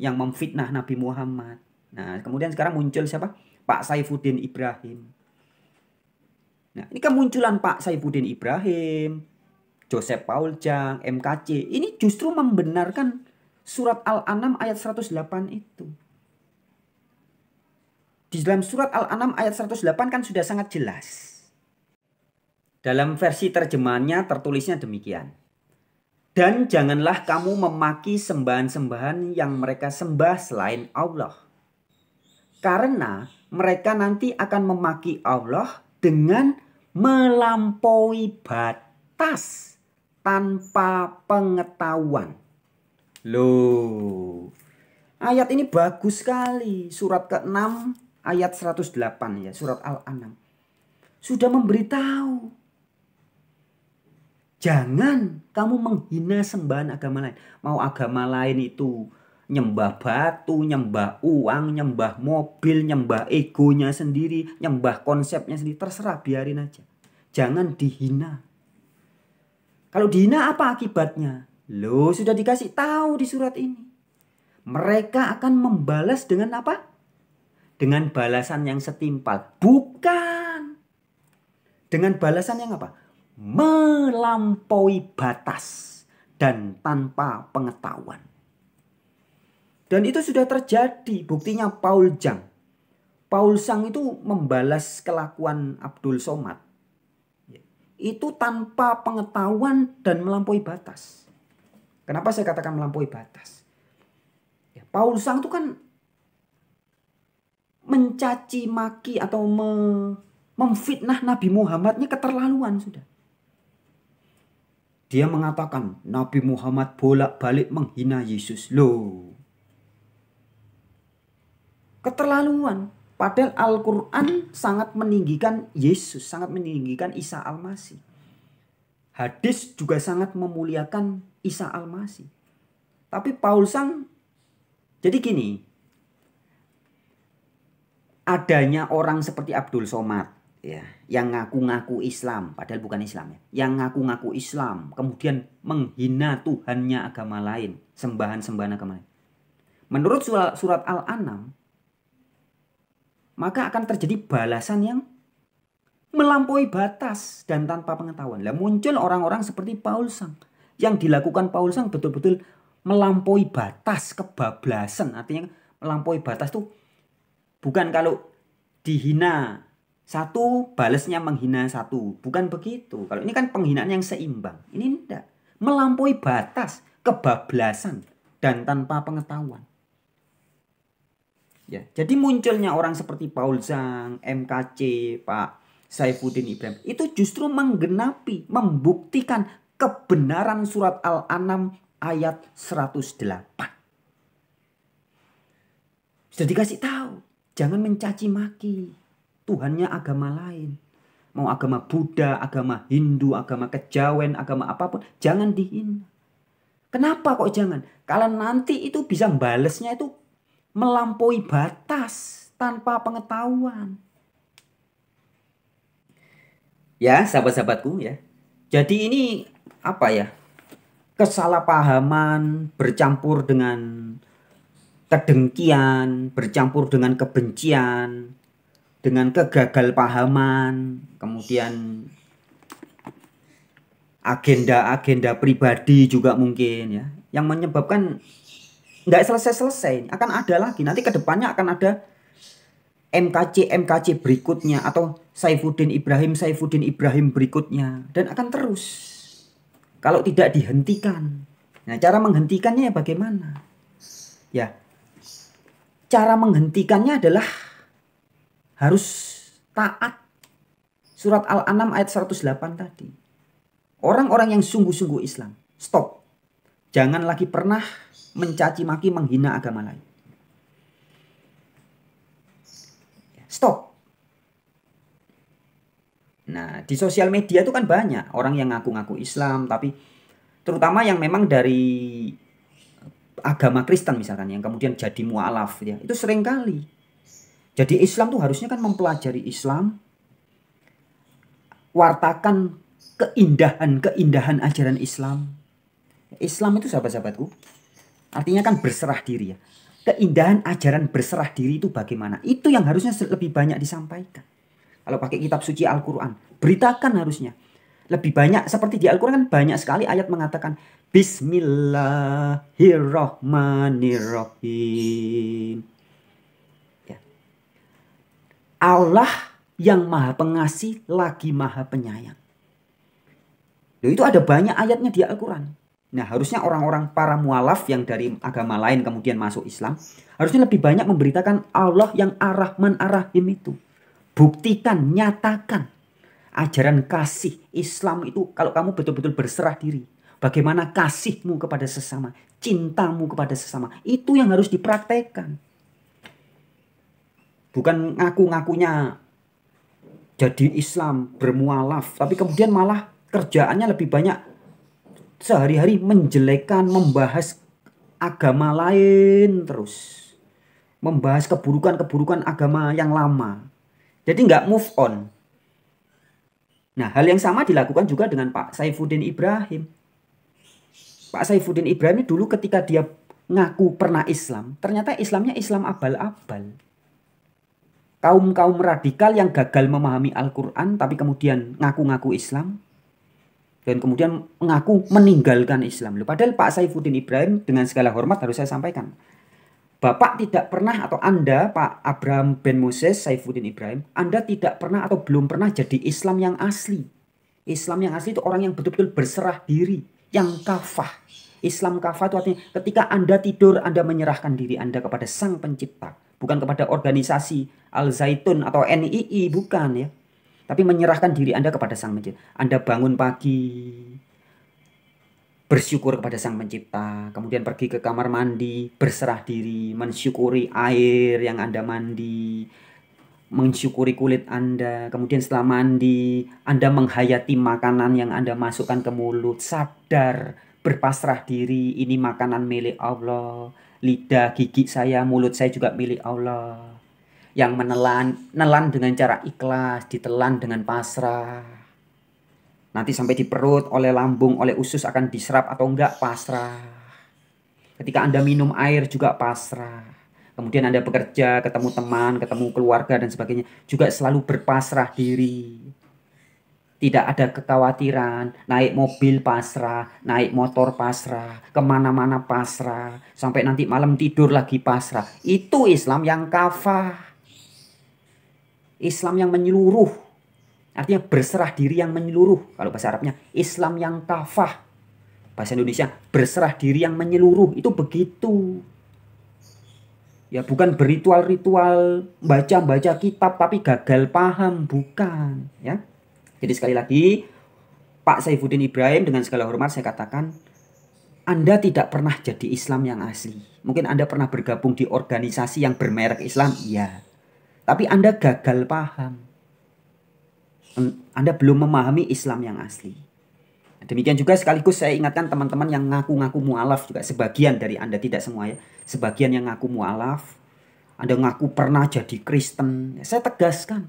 yang memfitnah Nabi Muhammad. Nah, kemudian sekarang muncul siapa? Pak Saifuddin Ibrahim. Nah, ini kemunculan Pak Saifuddin Ibrahim, Joseph Paul Jang, MKC. Ini justru membenarkan surat Al-An'am ayat 108 itu. Di dalam surat Al-An'am ayat 108 kan sudah sangat jelas. Dalam versi terjemahannya tertulisnya demikian. Dan janganlah kamu memaki sembahan-sembahan yang mereka sembah selain Allah. Karena mereka nanti akan memaki Allah dengan melampaui batas tanpa pengetahuan. Loh, ayat ini bagus sekali. Surat ke-6 ayat 108 ya, surat Al-An'am. Sudah memberitahu. Jangan kamu menghina sembahan agama lain. Mau agama lain itu nyembah batu, nyembah uang, nyembah mobil, nyembah egonya sendiri, nyembah konsepnya sendiri. Terserah, biarin aja. Jangan dihina. Kalau dihina apa akibatnya? Loh, sudah dikasih tahu di surat ini. Mereka akan membalas dengan apa? Dengan balasan yang setimpal. Bukan. Dengan balasan yang apa? Melampaui batas dan tanpa pengetahuan. Dan itu sudah terjadi. Buktinya Paul Jang. Paul Jang itu membalas kelakuan Abdul Somad. Itu tanpa pengetahuan dan melampaui batas. Kenapa saya katakan melampaui batas? Paul Jang itu kan mencaci maki atau memfitnah Nabi Muhammadnya keterlaluan sudah. Dia mengatakan Nabi Muhammad bolak-balik menghina Yesus. Loh. Keterlaluan. Padahal Al-Quran sangat meninggikan Yesus. Sangat meninggikan Isa Al-Masih. Hadis juga sangat memuliakan Isa Al-Masih. Tapi Paul Sang. Jadi gini. Adanya orang seperti Abdul Somad. Ya, yang ngaku-ngaku Islam, padahal bukan Islam ya. Yang ngaku-ngaku Islam, kemudian menghina Tuhannya agama lain, sembahan-sembahan agama lain. Menurut surat Al-An'am, maka akan terjadi balasan yang melampaui batas dan tanpa pengetahuan. Lah muncul orang-orang seperti Paul Sang. Yang dilakukan Paul Sang betul-betul melampaui batas, kebablasan. Artinya melampaui batas tuh bukan kalau dihina satu, balasnya menghina satu. Bukan begitu. Kalau ini kan penghinaan yang seimbang. Ini tidak. Melampaui batas, kebablasan, dan tanpa pengetahuan. Ya, jadi munculnya orang seperti Paul Zhang, MKC, Pak Saifuddin Ibrahim. Itu justru menggenapi, membuktikan kebenaran surat Al-An'am ayat 108. Sudah dikasih tahu. Jangan mencaci maki Tuhannya agama lain. Mau agama Buddha, agama Hindu, agama kejawen, agama apapun. Jangan dihina. Kenapa kok jangan? Kalau nanti itu bisa balesnya itu melampaui batas tanpa pengetahuan. Ya, sahabat-sahabatku ya. Jadi ini apa ya? Kesalahpahaman bercampur dengan kedengkian, bercampur dengan kebencian, dengan kegagalpahaman, kemudian agenda-agenda pribadi juga mungkin ya, yang menyebabkan nggak selesai-selesai. Akan ada lagi, nanti ke depannya akan ada MKC berikutnya, atau Saifuddin Ibrahim berikutnya, dan akan terus kalau tidak dihentikan. Nah, cara menghentikannya bagaimana? Ya, cara menghentikannya adalah harus taat. Surat Al-An'am ayat 108 tadi. Orang-orang yang sungguh-sungguh Islam, stop. Jangan lagi pernah mencaci maki, menghina agama lain. Stop. Nah, di sosial media itu kan banyak orang yang ngaku-ngaku Islam, tapi terutama yang memang dari agama Kristen misalkan, yang kemudian jadi mu'alaf ya, itu sering kali. Jadi Islam tuh harusnya kan mempelajari Islam, wartakan keindahan ajaran Islam. Islam itu sahabat-sahabatku, artinya kan berserah diri ya. Keindahan ajaran berserah diri itu bagaimana? Itu yang harusnya lebih banyak disampaikan. Kalau pakai kitab suci Al-Quran, beritakan harusnya. Lebih banyak, seperti di Al-Quran kan banyak sekali ayat mengatakan Bismillahirrahmanirrahim. Ya. Allah yang maha pengasih lagi maha penyayang. Loh, itu ada banyak ayatnya di Al-Quran. Nah, harusnya orang-orang para mualaf yang dari agama lain kemudian masuk Islam, harusnya lebih banyak memberitakan Allah yang Ar-Rahman Ar-Rahim itu. Buktikan, nyatakan ajaran kasih Islam itu. Kalau kamu betul-betul berserah diri, bagaimana kasihmu kepada sesama, cintamu kepada sesama, itu yang harus dipraktekkan. Bukan ngaku-ngakunya jadi Islam, bermualaf, tapi kemudian malah kerjaannya lebih banyak sehari-hari menjelekkan, membahas agama lain terus. Membahas keburukan-keburukan agama yang lama. Jadi nggak move on. Nah, hal yang sama dilakukan juga dengan Pak Saifuddin Ibrahim. Pak Saifuddin Ibrahim ini dulu ketika dia ngaku pernah Islam, ternyata Islamnya Islam abal-abal. Kaum-kaum radikal yang gagal memahami Al-Quran tapi kemudian ngaku-ngaku Islam. Dan kemudian mengaku meninggalkan Islam. Padahal Pak Saifuddin Ibrahim, dengan segala hormat harus saya sampaikan, Bapak tidak pernah, atau Anda Pak Abraham Ben Moses Saifuddin Ibrahim, Anda tidak pernah atau belum pernah jadi Islam yang asli. Islam yang asli itu orang yang betul-betul berserah diri, yang kafah. Islam kafah itu artinya ketika Anda tidur, Anda menyerahkan diri Anda kepada Sang Pencipta. Bukan kepada organisasi Al-Zaitun atau NII, bukan ya. Tapi menyerahkan diri Anda kepada Sang Pencipta. Anda bangun pagi, bersyukur kepada Sang Pencipta. Kemudian pergi ke kamar mandi, berserah diri, mensyukuri air yang Anda mandi, mensyukuri kulit Anda. Kemudian setelah mandi, Anda menghayati makanan yang Anda masukkan ke mulut. Sadar, berpasrah diri, ini makanan milik Allah. Lidah, gigi saya, mulut saya juga milik Allah. Yang nelan dengan cara ikhlas, ditelan dengan pasrah. Nanti sampai di perut, oleh lambung, oleh usus akan diserap atau enggak, pasrah. Ketika Anda minum air juga pasrah. Kemudian Anda bekerja, ketemu teman, ketemu keluarga dan sebagainya, juga selalu berpasrah diri. Tidak ada kekhawatiran, naik mobil pasrah, naik motor pasrah, kemana-mana pasrah, sampai nanti malam tidur lagi pasrah. Itu Islam yang kafah. Islam yang menyeluruh, artinya berserah diri yang menyeluruh. Kalau bahasa Arabnya Islam yang kafah. Bahasa Indonesia berserah diri yang menyeluruh, itu begitu. Ya, bukan berritual-ritual, baca-baca kitab tapi gagal paham, bukan ya. Jadi sekali lagi, Pak Saifuddin Ibrahim, dengan segala hormat saya katakan, Anda tidak pernah jadi Islam yang asli. Mungkin Anda pernah bergabung di organisasi yang bermerek Islam, iya. Tapi Anda gagal paham. Anda belum memahami Islam yang asli. Demikian juga sekaligus saya ingatkan teman-teman yang ngaku-ngaku mualaf juga, sebagian dari Anda, tidak semua ya. Sebagian yang ngaku mualaf, Anda ngaku pernah jadi Kristen. Saya tegaskan,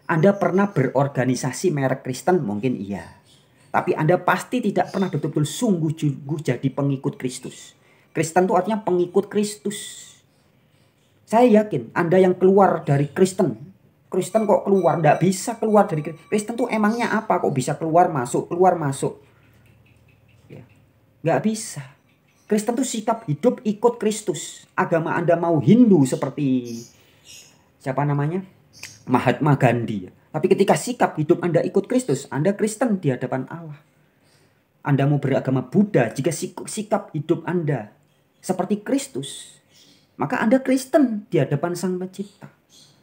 Anda pernah berorganisasi merek Kristen mungkin iya. Tapi Anda pasti tidak pernah betul-betul sungguh-sungguh jadi pengikut Kristus. Kristen itu artinya pengikut Kristus. Saya yakin Anda yang keluar dari Kristen. Kristen kok keluar? Nggak bisa keluar dari Kristen. Kristen tuh emangnya apa? Kok bisa keluar masuk, keluar masuk? Ya, nggak bisa. Kristen tuh sikap hidup ikut Kristus. Agama Anda mau Hindu seperti siapa namanya? Mahatma Gandhi. Tapi ketika sikap hidup Anda ikut Kristus, Anda Kristen di hadapan Allah. Anda mau beragama Buddha, jika sikap hidup Anda seperti Kristus, maka Anda Kristen di hadapan Sang Pencipta.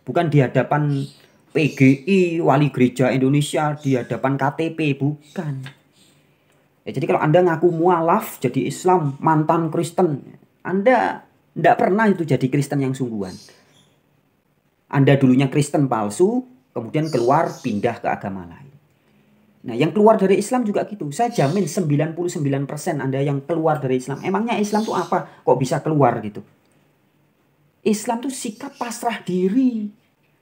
Bukan di hadapan PGI, Wali Gereja Indonesia, di hadapan KTP, bukan. Ya, jadi kalau Anda ngaku mualaf jadi Islam, mantan Kristen, Anda tidak pernah itu jadi Kristen yang sungguhan. Anda dulunya Kristen palsu, kemudian keluar pindah ke agama lain. Nah, yang keluar dari Islam juga gitu. Saya jamin 99% Anda yang keluar dari Islam. Emangnya Islam itu apa? Kok bisa keluar gitu? Islam itu sikap pasrah diri,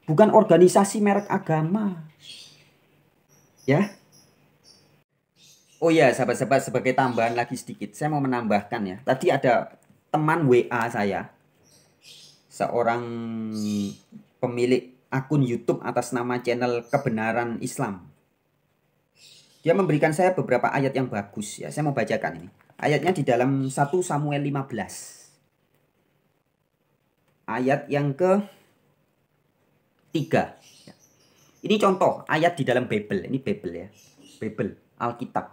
bukan organisasi merek agama. Ya. Oh ya, sahabat-sahabat, sebagai tambahan lagi sedikit, saya mau menambahkan ya. Tadi ada teman WA saya, seorang pemilik akun YouTube atas nama channel Kebenaran Islam. Dia memberikan saya beberapa ayat yang bagus ya. Saya mau bacakan ini. Ayatnya di dalam 1 Samuel 15. Ayat yang ke-3. Ini contoh ayat di dalam Bible. Ini Bible ya. Bible, Alkitab.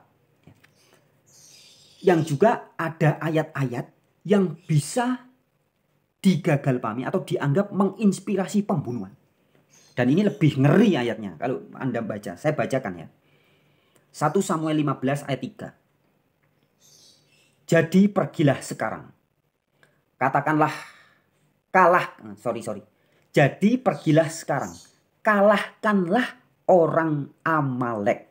Yang juga ada ayat-ayat yang bisa digagalpahami atau dianggap menginspirasi pembunuhan. Dan ini lebih ngeri ayatnya kalau Anda baca. Saya bacakan ya. 1 Samuel 15 ayat 3. Jadi pergilah sekarang. Katakanlah Jadi pergilah sekarang. Kalahkanlah orang Amalek.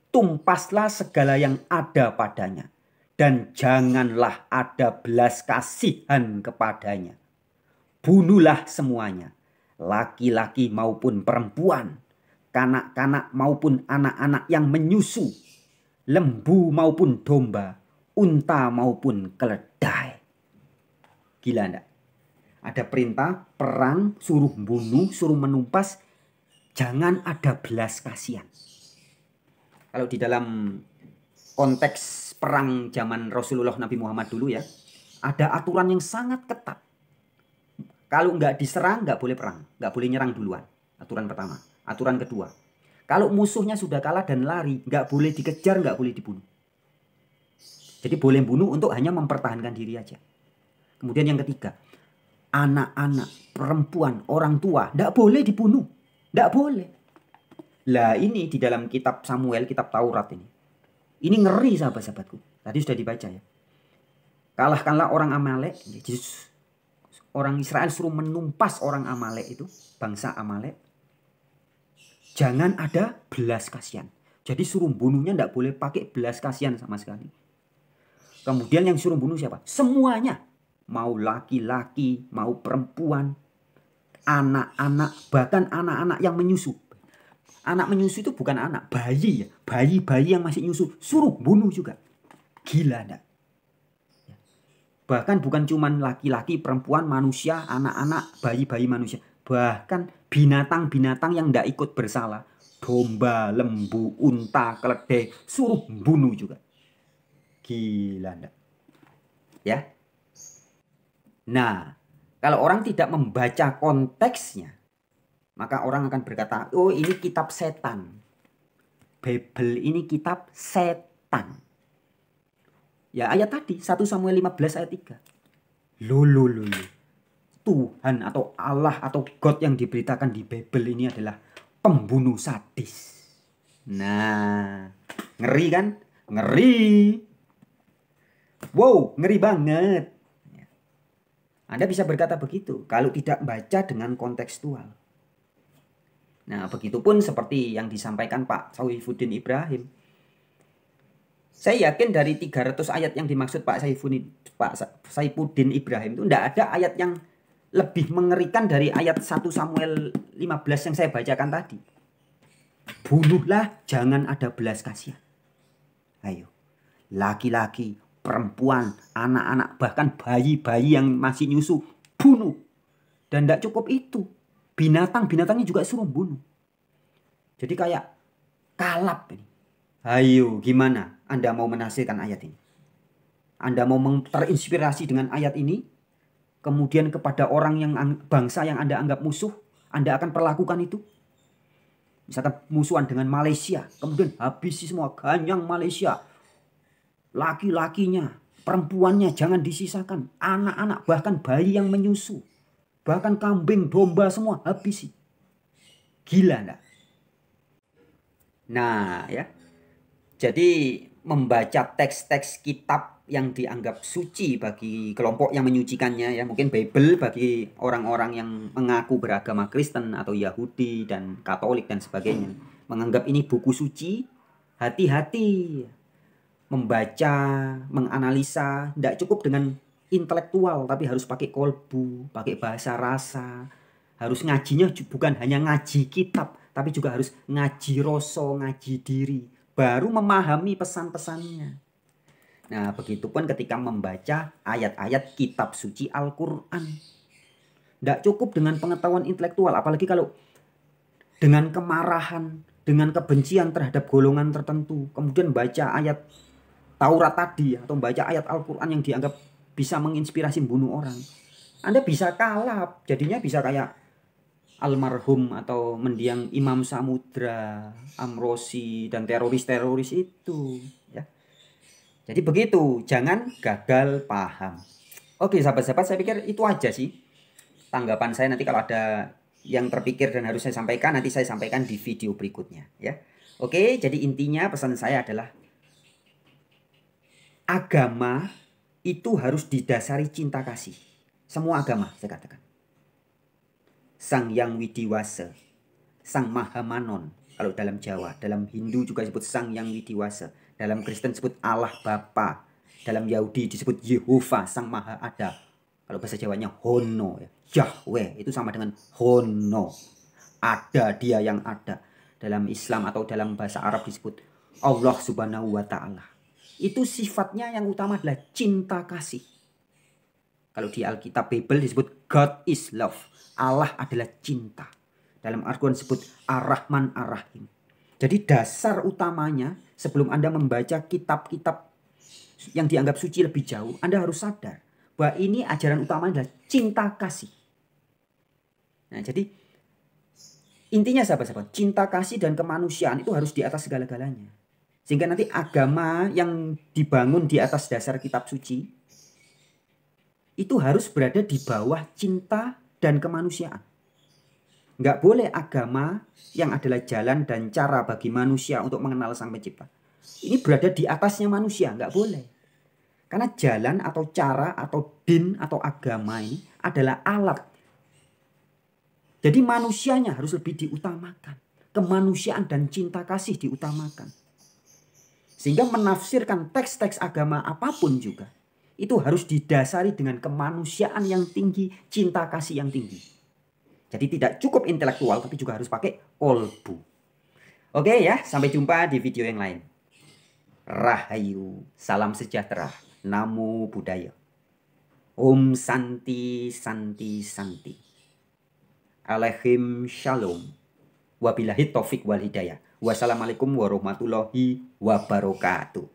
Tumpaslah segala yang ada padanya. Dan janganlah ada belas kasihan kepadanya. Bunuhlah semuanya. Laki-laki maupun perempuan. Kanak-kanak maupun anak-anak yang menyusu. Lembu maupun domba. Unta maupun keledai. Gila enggak? Ada perintah perang, suruh bunuh, suruh menumpas. Jangan ada belas kasihan. Kalau di dalam konteks perang zaman Rasulullah Nabi Muhammad dulu ya, ada aturan yang sangat ketat. Kalau nggak diserang, nggak boleh perang. Nggak boleh nyerang duluan. Aturan pertama. Aturan kedua. Kalau musuhnya sudah kalah dan lari, nggak boleh dikejar, nggak boleh dibunuh. Jadi boleh bunuh untuk hanya mempertahankan diri aja. Kemudian yang ketiga, anak-anak, perempuan, orang tua, tidak boleh dibunuh. Tidak boleh. Lah ini di dalam kitab Samuel, kitab Taurat ini. Ini ngeri sahabat-sahabatku. Tadi sudah dibaca ya. Kalahkanlah orang Amalek. Orang Israel suruh menumpas orang Amalek itu. Bangsa Amalek. Jangan ada belas kasihan. Jadi suruh bunuhnya tidak boleh pakai belas kasihan sama sekali. Kemudian yang suruh bunuh siapa? Semuanya. Mau laki-laki, mau perempuan, anak-anak, bahkan anak-anak yang menyusu. Anak menyusu itu bukan anak, bayi ya. Bayi-bayi yang masih nyusu, suruh bunuh juga. Gila enggak? Bahkan bukan cuma laki-laki, perempuan, manusia, anak-anak, bayi-bayi manusia. Bahkan binatang-binatang yang enggak ikut bersalah. Domba, lembu, unta, keledai, suruh bunuh juga. Gila enggak? Ya. Nah, kalau orang tidak membaca konteksnya, maka orang akan berkata, oh ini kitab setan. Bible ini kitab setan. Ya ayat tadi, 1 Samuel 15 ayat 3. Loh. Tuhan atau Allah atau God yang diberitakan di Bible ini adalah pembunuh sadis. Nah, ngeri kan? Ngeri. Wow, ngeri banget. Anda bisa berkata begitu kalau tidak baca dengan kontekstual. Nah, begitupun seperti yang disampaikan Pak Sohifuddin Ibrahim. Saya yakin dari 300 ayat yang dimaksud Pak Saifuddin Ibrahim itu tidak ada ayat yang lebih mengerikan dari ayat 1 Samuel 15 yang saya bacakan tadi. Bunuhlah, jangan ada belas kasihan. Ayo, laki-laki, perempuan, anak-anak, bahkan bayi-bayi yang masih nyusu, bunuh. Dan tidak cukup itu, binatang-binatangnya juga suruh bunuh. Jadi kayak kalap ini. Ayo, gimana Anda mau menafsirkan ayat ini? Anda mau terinspirasi dengan ayat ini? Kemudian kepada orang yang bangsa yang Anda anggap musuh, Anda akan perlakukan itu? Misalkan musuhan dengan Malaysia, kemudian habisi semua, ganyang Malaysia. Laki-lakinya, perempuannya jangan disisakan. Anak-anak, bahkan bayi yang menyusu. Bahkan kambing, domba semua habisi. Gila enggak? Nah ya. Jadi membaca teks-teks kitab yang dianggap suci bagi kelompok yang menyucikannya ya, mungkin Bible bagi orang-orang yang mengaku beragama Kristen atau Yahudi dan Katolik dan sebagainya, menganggap ini buku suci. Hati-hati membaca, menganalisa, tidak cukup dengan intelektual tapi harus pakai kolbu, pakai bahasa rasa. Harus ngajinya bukan hanya ngaji kitab, tapi juga harus ngaji rasa, ngaji diri, baru memahami pesan-pesannya. Nah, begitupun ketika membaca ayat-ayat kitab suci Al-Quran. Tidak cukup dengan pengetahuan intelektual, apalagi kalau dengan kemarahan, dengan kebencian terhadap golongan tertentu, kemudian baca ayat Taurat tadi atau baca ayat Al-Quran yang dianggap bisa menginspirasi bunuh orang. Anda bisa kalap, jadinya bisa kayak almarhum atau mendiang Imam Samudra, Amrosi, dan teroris-teroris itu ya. Jadi begitu, jangan gagal paham. Oke sahabat-sahabat, saya pikir itu aja sih tanggapan saya. Nanti kalau ada yang terpikir dan harus saya sampaikan, nanti saya sampaikan di video berikutnya ya. Oke, jadi intinya pesan saya adalah agama itu harus didasari cinta kasih. Semua agama saya katakan. Sang Yang Widiwasa, Sang Mahamanon kalau dalam Jawa, dalam Hindu juga disebut Sang Yang Widiwasa, dalam Kristen disebut Allah Bapa, dalam Yahudi disebut Yehova Sang Maha Ada. Kalau bahasa Jawanya Hono ya. Yahweh itu sama dengan Hono. Ada, dia yang ada. Dalam Islam atau dalam bahasa Arab disebut Allah Subhanahu wa taala. Itu sifatnya yang utama adalah cinta kasih. Kalau di Alkitab Bible disebut God is love. Allah adalah cinta. Dalam Al-Quran disebut Ar-Rahman Ar-Rahim. Jadi dasar utamanya sebelum Anda membaca kitab-kitab yang dianggap suci lebih jauh, Anda harus sadar bahwa ini ajaran utamanya adalah cinta kasih. Nah, jadi intinya sahabat-sahabat, cinta kasih dan kemanusiaan itu harus di atas segala-galanya. Sehingga nanti agama yang dibangun di atas dasar kitab suci itu harus berada di bawah cinta dan kemanusiaan. Nggak boleh agama yang adalah jalan dan cara bagi manusia untuk mengenal Sang Pencipta ini berada di atasnya manusia, nggak boleh. Karena jalan atau cara atau din atau agama ini adalah alat. Jadi manusianya harus lebih diutamakan. Kemanusiaan dan cinta kasih diutamakan. Sehingga menafsirkan teks-teks agama apapun juga itu harus didasari dengan kemanusiaan yang tinggi, cinta kasih yang tinggi. Jadi tidak cukup intelektual, tapi juga harus pakai kolbu. Oke ya, sampai jumpa di video yang lain. Rahayu, salam sejahtera, namo buddhaya. Om Santi Santi Santi. Alaihim Shalom. Wabillahi taufik wal hidayah. Wassalamualaikum warahmatullahi wabarakatuh.